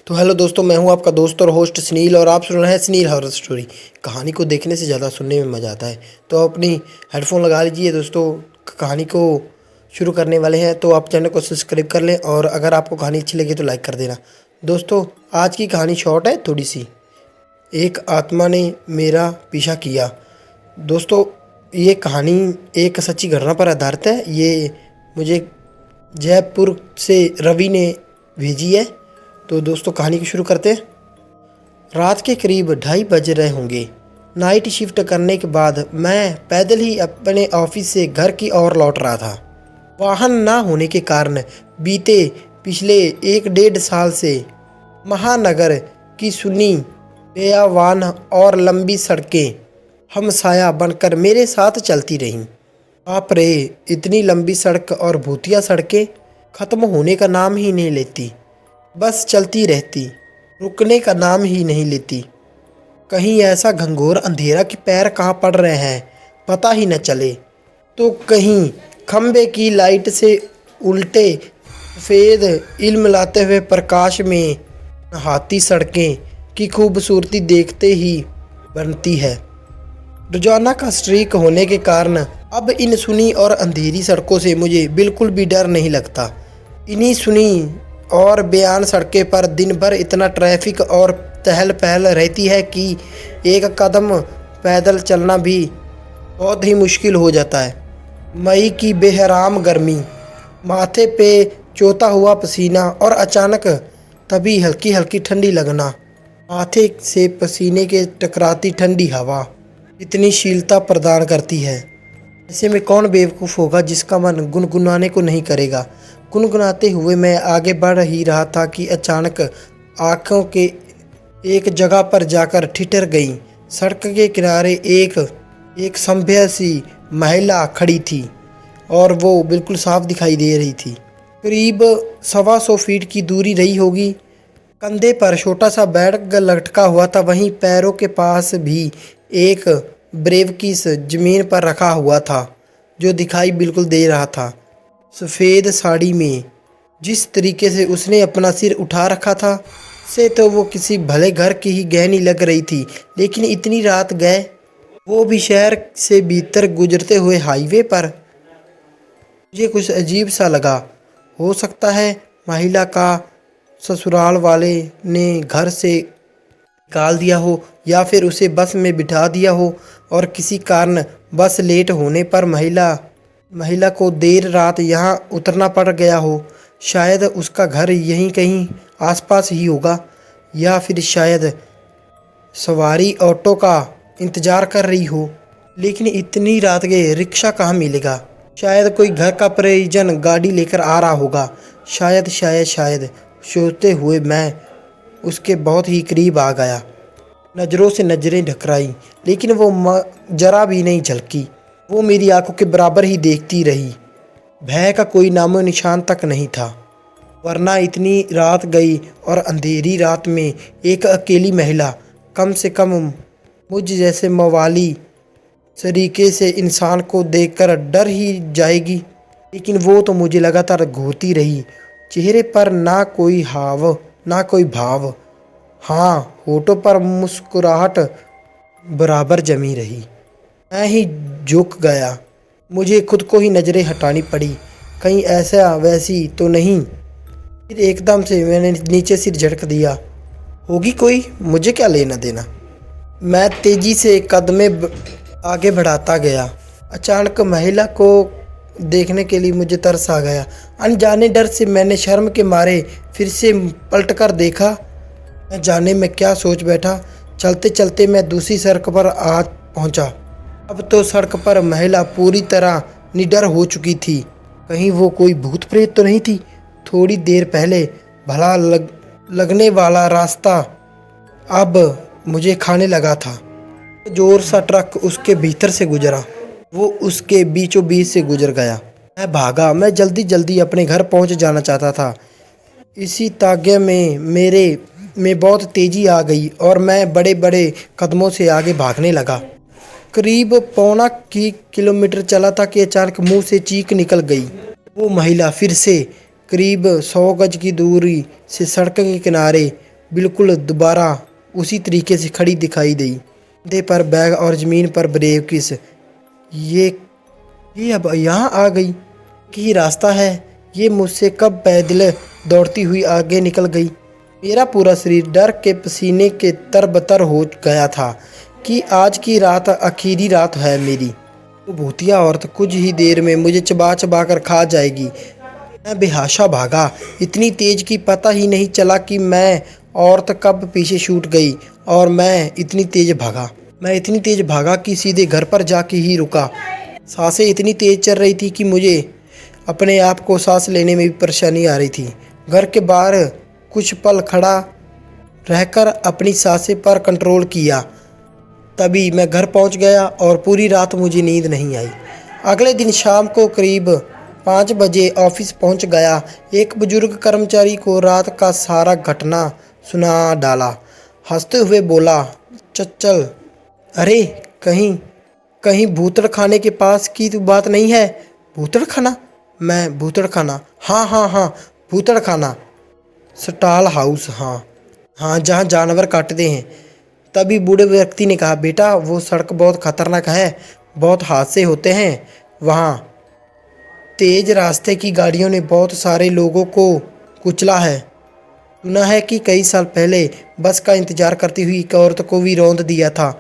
तो हेलो दोस्तों, मैं हूं आपका दोस्त और होस्ट सुनील और आप सुन रहे हैं सुनील हॉरर स्टोरी। कहानी को देखने से ज़्यादा सुनने में मज़ा आता है, तो अपनी हेडफोन लगा लीजिए दोस्तों। कहानी को शुरू करने वाले हैं, तो आप चैनल को सब्सक्राइब कर लें और अगर आपको कहानी अच्छी लगी तो लाइक कर देना। दोस्तों, आज की कहानी शॉर्ट है थोड़ी सी। एक आत्मा ने मेरा पीछा किया। दोस्तों, ये कहानी एक सच्ची घटना पर आधारित है। ये मुझे जयपुर से रवि ने भेजी है। तो दोस्तों, कहानी को शुरू करते हैं। रात के करीब 2:30 बज रहे होंगे। नाइट शिफ्ट करने के बाद मैं पैदल ही अपने ऑफिस से घर की ओर लौट रहा था। वाहन ना होने के कारण बीते पिछले 1 डेढ़ साल से महानगर की सुनी बेयावान और लंबी सड़कें हमसाया बनकर मेरे साथ चलती रहीं। बाप रे, इतनी लंबी सड़क और भूतिया सड़कें ख़त्म होने का नाम ही नहीं लेती, बस चलती रहती, रुकने का नाम ही नहीं लेती। कहीं ऐसा घंघोर अंधेरा कि पैर कहाँ पड़ रहे हैं पता ही न चले, तो कहीं खंबे की लाइट से उल्टे सफ़ेद इल्मलाते हुए प्रकाश में नहाती सड़कें की खूबसूरती देखते ही बनती है। रोजाना का स्ट्रीक होने के कारण अब इन सुनी और अंधेरी सड़कों से मुझे बिल्कुल भी डर नहीं लगता। इन्हीं सुनी और बेयान सड़कें पर दिन भर इतना ट्रैफिक और चहल पहल रहती है कि एक कदम पैदल चलना भी बहुत ही मुश्किल हो जाता है। मई की बेहराम गर्मी, माथे पे चोता हुआ पसीना और अचानक तभी हल्की हल्की ठंडी लगना। माथे से पसीने के टकराती ठंडी हवा इतनी शीलता प्रदान करती है। ऐसे में कौन बेवकूफ़ होगा जिसका मन गुनगुनाने को नहीं करेगा। गुनगुनाते हुए मैं आगे बढ़ ही रहा था कि अचानक आँखों के एक जगह पर जाकर ठिठर गई। सड़क के किनारे एक सभ्य सी महिला खड़ी थी और वो बिल्कुल साफ दिखाई दे रही थी। करीब 125 फीट की दूरी रही होगी। कंधे पर छोटा सा बैग लटका हुआ था, वहीं पैरों के पास भी एक ब्रीफकेस ज़मीन पर रखा हुआ था जो दिखाई बिल्कुल दे रहा था। सफ़ेद साड़ी में जिस तरीके से उसने अपना सिर उठा रखा था से तो वो किसी भले घर की ही गहनी लग रही थी। लेकिन इतनी रात गए, वो भी शहर से भीतर गुजरते हुए हाईवे पर, मुझे कुछ अजीब सा लगा। हो सकता है महिला का ससुराल वाले ने घर से निकाल दिया हो या फिर उसे बस में बिठा दिया हो और किसी कारण बस लेट होने पर महिला को देर रात यहाँ उतरना पड़ गया हो। शायद उसका घर यहीं कहीं आसपास ही होगा या फिर शायद सवारी ऑटो का इंतज़ार कर रही हो। लेकिन इतनी रात के रिक्शा कहाँ मिलेगा? शायद कोई घर का परिजन गाड़ी लेकर आ रहा होगा। शायद सोचते हुए मैं उसके बहुत ही करीब आ गया। नज़रों से नज़रें टकराई, लेकिन वो जरा भी नहीं झलकी। वो मेरी आंखों के बराबर ही देखती रही। भय का कोई नामो निशान तक नहीं था, वरना इतनी रात गई और अंधेरी रात में एक अकेली महिला कम से कम मुझ जैसे मवाली सरीके से इंसान को देखकर डर ही जाएगी। लेकिन वो तो मुझे लगातार घूरती रही, चेहरे पर ना कोई हाव ना कोई भाव। हाँ, होठों पर मुस्कुराहट बराबर जमी रही। मैं ही झुक गया। मुझे खुद को ही नज़रें हटानी पड़ी, कहीं ऐसा वैसी तो नहीं। फिर एकदम से मैंने नीचे सिर झटक दिया। होगी कोई, मुझे क्या लेना देना। मैं तेज़ी से कदमें आगे बढ़ाता गया। अचानक महिला को देखने के लिए मुझे तरस आ गया। अनजाने डर से मैंने शर्म के मारे फिर से पलटकर देखा। मैं जाने में क्या सोच बैठा। चलते चलते मैं दूसरी सड़क पर आ पहुंचा। अब तो सड़क पर महिला पूरी तरह निडर हो चुकी थी। कहीं वो कोई भूत प्रेत तो नहीं थी? थोड़ी देर पहले भला लगने वाला रास्ता अब मुझे खाने लगा था। जोर सा ट्रक उसके भीतर से गुजरा, वो उसके बीचों बीच से गुजर गया। मैं भागा। मैं जल्दी जल्दी अपने घर पहुंच जाना चाहता था। इसी तागे में मेरे में बहुत तेज़ी आ गई और मैं बड़े बड़े कदमों से आगे भागने लगा। करीब पौना किलोमीटर चला था कि अचानक मुंह से चीख निकल गई। वो महिला फिर से करीब 100 गज की दूरी से सड़क के किनारे बिल्कुल दोबारा उसी तरीके से खड़ी दिखाई दी, कंधे पर बैग और ज़मीन पर ब्रेव किस। ये अब यहाँ आ गई कि रास्ता है। ये मुझसे कब पैदल दौड़ती हुई आगे निकल गई। मेरा पूरा शरीर डर के पसीने के तरबतर हो गया था कि आज की रात आखिरी रात है मेरी। वो भूतिया औरत कुछ ही देर में मुझे चबा चबा कर खा जाएगी। मैं बेहाशा भागा, इतनी तेज कि पता ही नहीं चला कि मैं औरत कब पीछे छूट गई और मैं इतनी तेज भागा कि सीधे घर पर जाके ही रुका। सांसें इतनी तेज चल रही थी कि मुझे अपने आप को सांस लेने में भी परेशानी आ रही थी। घर के बाहर कुछ पल खड़ा रहकर अपनी सांसें पर कंट्रोल किया। तभी मैं घर पहुंच गया और पूरी रात मुझे नींद नहीं आई। अगले दिन शाम को करीब 5 बजे ऑफिस पहुंच गया। एक बुजुर्ग कर्मचारी को रात का सारा घटना सुना डाला। हंसते हुए बोला, चल, अरे कहीं भूतड़ खाने के पास की तो बात नहीं है। भूतड़ खाना? मैं भूतड़ खाना? हाँ, भूतड़ खाना, स्टॉल हाउस, हाँ, जहाँ जानवर काटते हैं। तभी बूढ़े व्यक्ति ने कहा, बेटा वो सड़क बहुत खतरनाक है, बहुत हादसे होते हैं वहाँ। तेज रास्ते की गाड़ियों ने बहुत सारे लोगों को कुचला है। सुना है कि कई साल पहले बस का इंतजार करती हुई एक औरत को भी रौंद दिया था।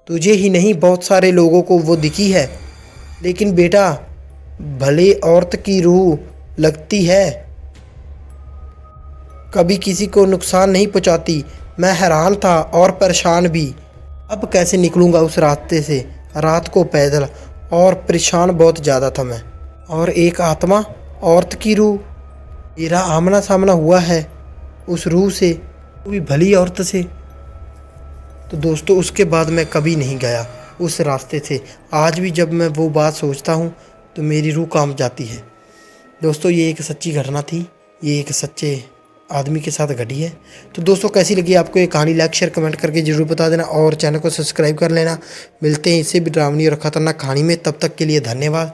तुझे ही नहीं, बहुत सारे लोगों को वो दिखी है। लेकिन बेटा, भले औरत की रूह लगती है, कभी किसी को नुकसान नहीं पहुंचाती। मैं हैरान था और परेशान भी। अब कैसे निकलूंगा उस रास्ते से, रात को पैदल, और परेशान बहुत ज़्यादा था मैं। और एक आत्मा, औरत की रूह, मेरा आमना सामना हुआ है उस रूह से, वो भी भली औरत से। तो दोस्तों, उसके बाद मैं कभी नहीं गया उस रास्ते से। आज भी जब मैं वो बात सोचता हूँ तो मेरी रूह कांप जाती है। दोस्तों, ये एक सच्ची घटना थी, ये एक सच्चे आदमी के साथ घटी है। तो दोस्तों, कैसी लगी आपको ये कहानी? लाइक शेयर कमेंट करके ज़रूर बता देना और चैनल को सब्सक्राइब कर लेना। मिलते हैं इससे भी डरावनी और ख़तरनाक कहानी में, तब तक के लिए धन्यवाद।